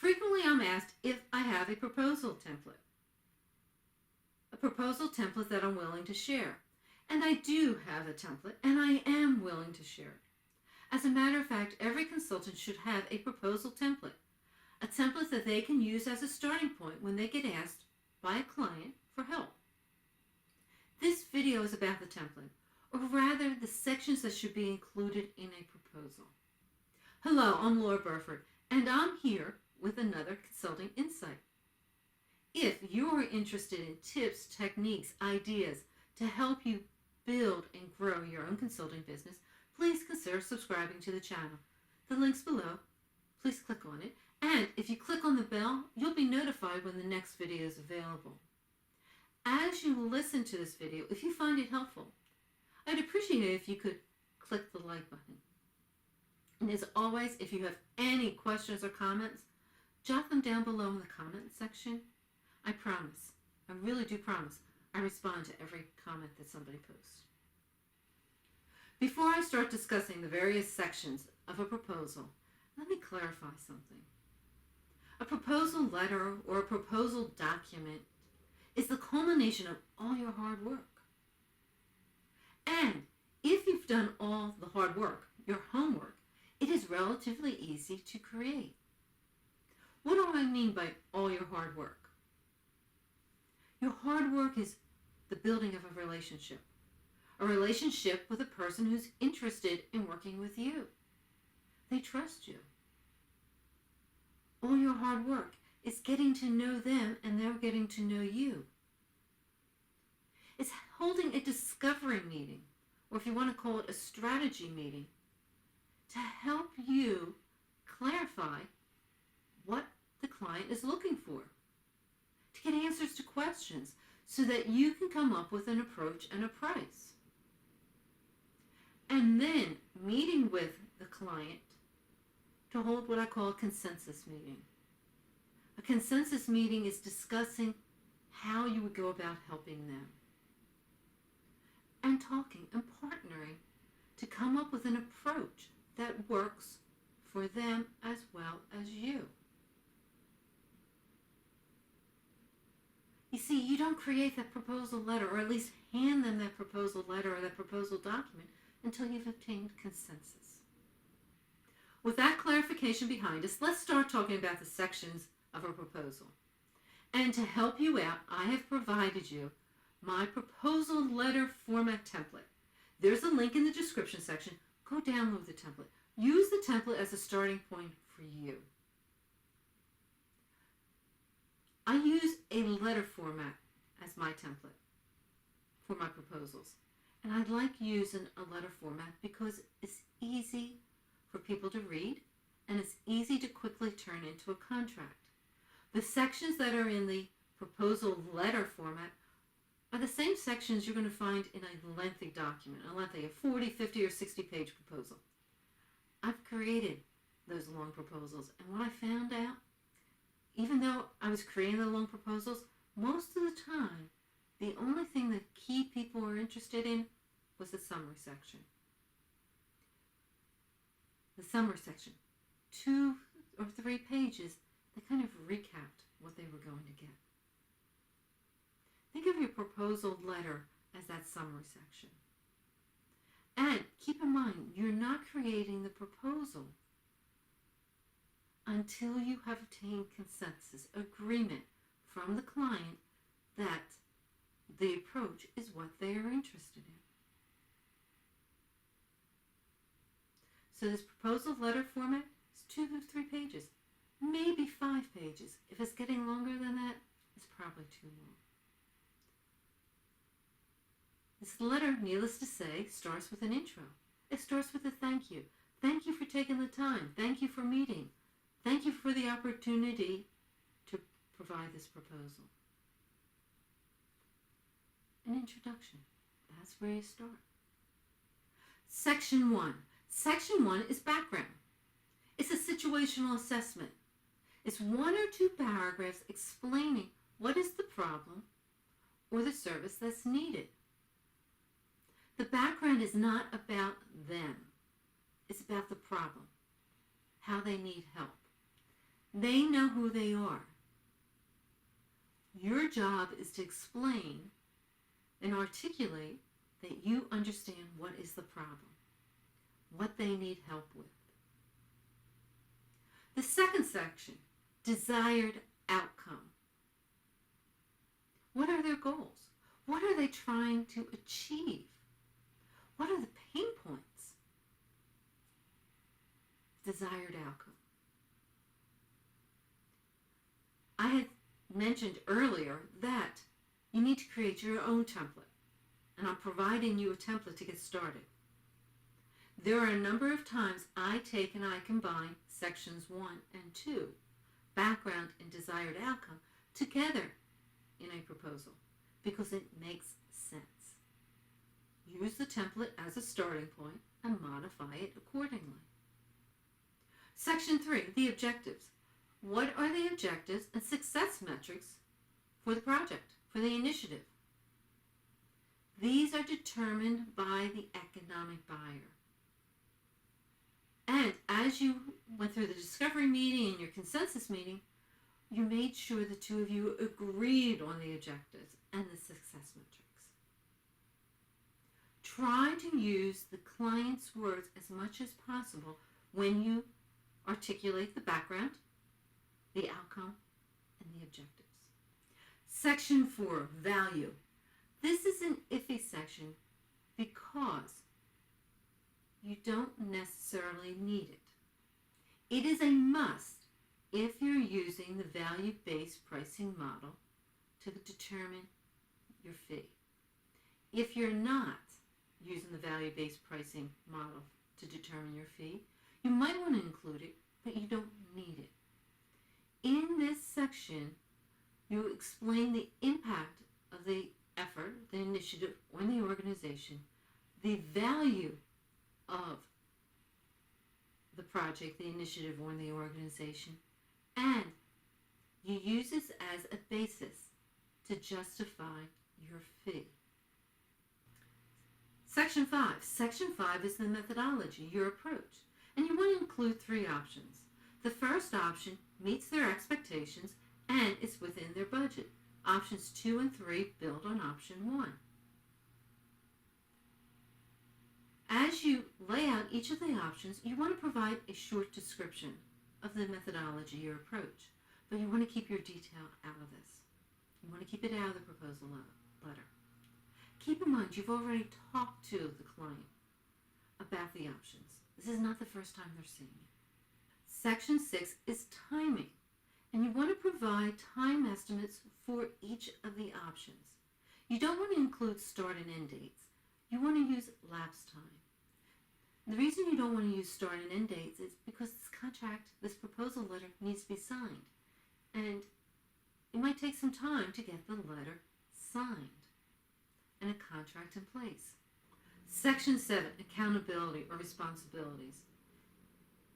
Frequently I'm asked if I have a proposal template. A proposal template that I'm willing to share. And I do have a template, and I am willing to share it. As a matter of fact, every consultant should have a proposal template. A template that they can use as a starting point when they get asked by a client for help. This video is about the template, or rather the sections that should be included in a proposal. Hello, I'm Laura Burford, and I'm here with another consulting insight. If you're interested in tips, techniques, ideas to help you build and grow your own consulting business, please consider subscribing to the channel. The link's below. Please click on it. And if you click on the bell, you'll be notified when the next video is available. As you listen to this video, if you find it helpful, I'd appreciate it if you could click the like button. And as always, if you have any questions or comments, jot them down below in the comment section. I promise, I really do promise, I respond to every comment that somebody posts. Before I start discussing the various sections of a proposal, let me clarify something. A proposal letter or a proposal document is the culmination of all your hard work. And if you've done all the hard work, your homework, it is relatively easy to create. What do I mean by all your hard work? Your hard work is the building of a relationship with a person who's interested in working with you. They trust you. All your hard work is getting to know them and they're getting to know you. It's holding a discovery meeting, or if you want to call it a strategy meeting, to help you clarify what the client is looking for, to get answers to questions so that you can come up with an approach and a price. And then meeting with the client to hold what I call a consensus meeting. A consensus meeting is discussing how you would go about helping them. And talking and partnering to come up with an approach that works for them as well as you. You see, you don't create that proposal letter, or at least hand them that proposal letter or that proposal document until you've obtained consensus. With that clarification behind us, let's start talking about the sections of a proposal. And to help you out, I have provided you my proposal letter format template. There's a link in the description section. Go download the template. Use the template as a starting point for you. I use a letter format as my template for my proposals. And I like using a letter format because it's easy for people to read and it's easy to quickly turn into a contract. The sections that are in the proposal letter format are the same sections you're going to find in a lengthy document, a 40, 50, or 60-page proposal. I've created those long proposals, and what I found out, even though I was creating the long proposals, most of the time, the only thing that key people were interested in was the summary section. The summary section, 2 or 3 pages, that kind of recapped what they were going to get. Think of your proposal letter as that summary section. And keep in mind, you're not creating the proposal until you have obtained consensus, agreement from the client that the approach is what they are interested in. So this proposal letter format is 2 to 3 pages, maybe 5 pages. If it's getting longer than that, it's probably too long. This letter, needless to say, starts with an intro. It starts with a thank you. Thank you for taking the time. Thank you for meeting. Thank you for the opportunity to provide this proposal. An introduction. That's where you start. Section 1. Section 1 is background. It's a situational assessment. It's 1 or 2 paragraphs explaining what is the problem or the service that's needed. The background is not about them. It's about the problem, how they need help. They know who they are. Your job is to explain and articulate that you understand what is the problem, what they need help with. The second section, desired outcome. What are their goals? What are they trying to achieve? What are the pain points? Desired outcome. I had mentioned earlier that you need to create your own template, and I'm providing you a template to get started. There are a number of times I take and I combine sections 1 and 2, background and desired outcome, together in a proposal because it makes sense. Use the template as a starting point and modify it accordingly. Section 3, the objectives. What are the objectives and success metrics for the project, for the initiative? These are determined by the economic buyer. And as you went through the discovery meeting and your consensus meeting, you made sure the two of you agreed on the objectives and the success metrics. Try to use the client's words as much as possible when you articulate the background, the outcome, and the objectives. Section 4, value. This is an iffy section because you don't necessarily need it. It is a must if you're using the value-based pricing model to determine your fee. If you're not using the value-based pricing model to determine your fee, you might want to include it, but you don't need it. In this section, you explain the impact of the effort, the initiative, or the organization, the value of the project, the initiative, or the organization, and you use this as a basis to justify your fee. Section 5. Section 5 is the methodology, your approach, and you want to include 3 options. The first option meets their expectations and is within their budget. Options 2 and 3 build on option 1. As you lay out each of the options, you want to provide a short description of the methodology, your approach, but you want to keep your detail out of this. You want to keep it out of the proposal letter. Keep in mind, you've already talked to the client about the options. This is not the first time they're seeing it. Section 6 is timing, and you want to provide time estimates for each of the options. You don't want to include start and end dates. You want to use lapse time. The reason you don't want to use start and end dates is because this contract, this proposal letter, needs to be signed. And it might take some time to get the letter signed and a contract in place. Section 7, accountability or responsibilities.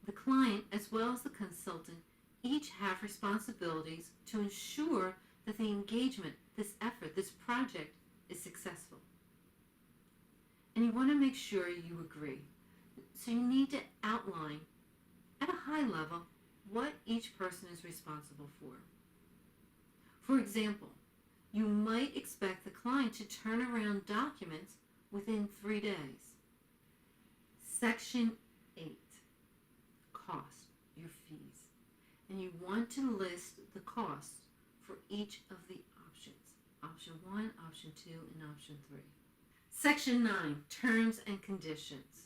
The client, as well as the consultant, each have responsibilities to ensure that the engagement, this effort, this project is successful. And you want to make sure you agree. So you need to outline at a high level what each person is responsible for. For example, you might expect the client to turn around documents within 3 days. Section 8, cost, your fees. And you want to list the costs for each of the options. Option 1, option 2, and option 3. Section 9, terms and conditions.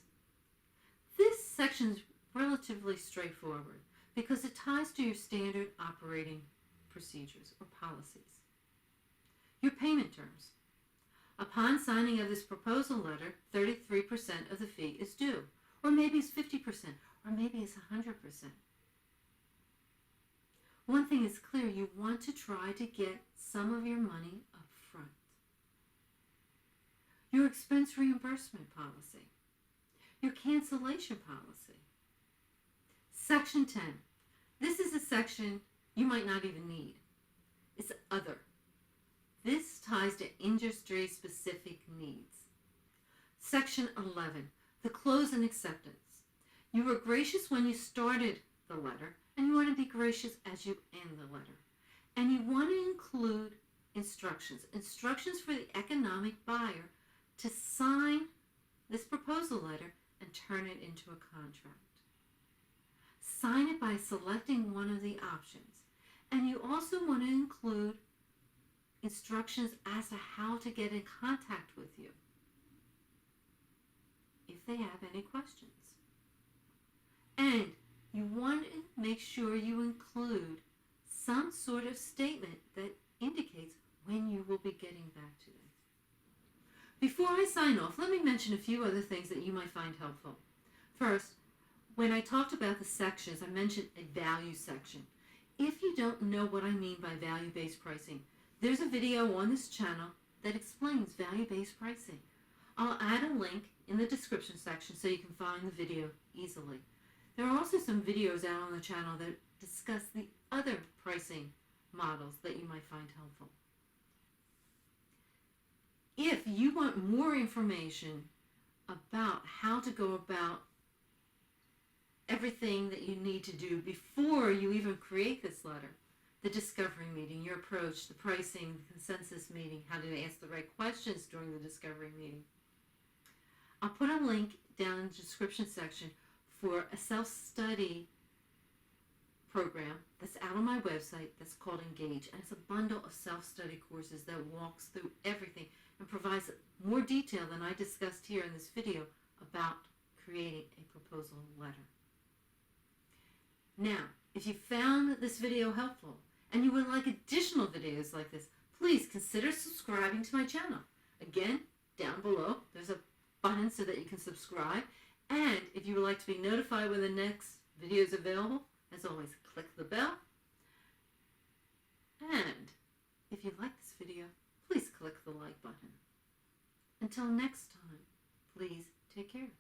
This section is relatively straightforward because it ties to your standard operating procedures or policies. Your payment terms. Upon signing of this proposal letter, 33% of the fee is due, or maybe it's 50%, or maybe it's 100%. One thing is clear, you want to try to get some of your money up front. Your expense reimbursement policy. Your cancellation policy. Section 10. This is a section you might not even need. It's other. This ties to industry-specific needs. Section 11. The close and acceptance. You were gracious when you started the letter And you want to be gracious as you end the letter. And you want to include instructions for the economic buyer to sign this proposal letter and turn it into a contract. Sign it by selecting one of the options. And you also want to include instructions as to how to get in contact with you if they have any questions. And you want to make sure you include some sort of statement that indicates when you will be getting back to them. Before I sign off, let me mention a few other things that you might find helpful. First, when I talked about the sections, I mentioned a value section. If you don't know what I mean by value-based pricing, there's a video on this channel that explains value-based pricing. I'll add a link in the description section so you can find the video easily. There are also some videos out on the channel that discuss the other pricing models that you might find helpful. If you want more information about how to go about everything that you need to do before you even create this letter, the discovery meeting, your approach, the pricing, the consensus meeting, how to ask the right questions during the discovery meeting, I'll put a link down in the description section for a self-study program that's out on my website that's called Engage, and it's a bundle of self-study courses that walks through everything and provides more detail than I discussed here in this video about creating a proposal letter. Now, if you found this video helpful and you would like additional videos like this, please consider subscribing to my channel. Again, down below, there's a button so that you can subscribe. And if you would like to be notified when the next video is available, as always, click the bell. And if you like this video, please click the like button. Until next time, please take care.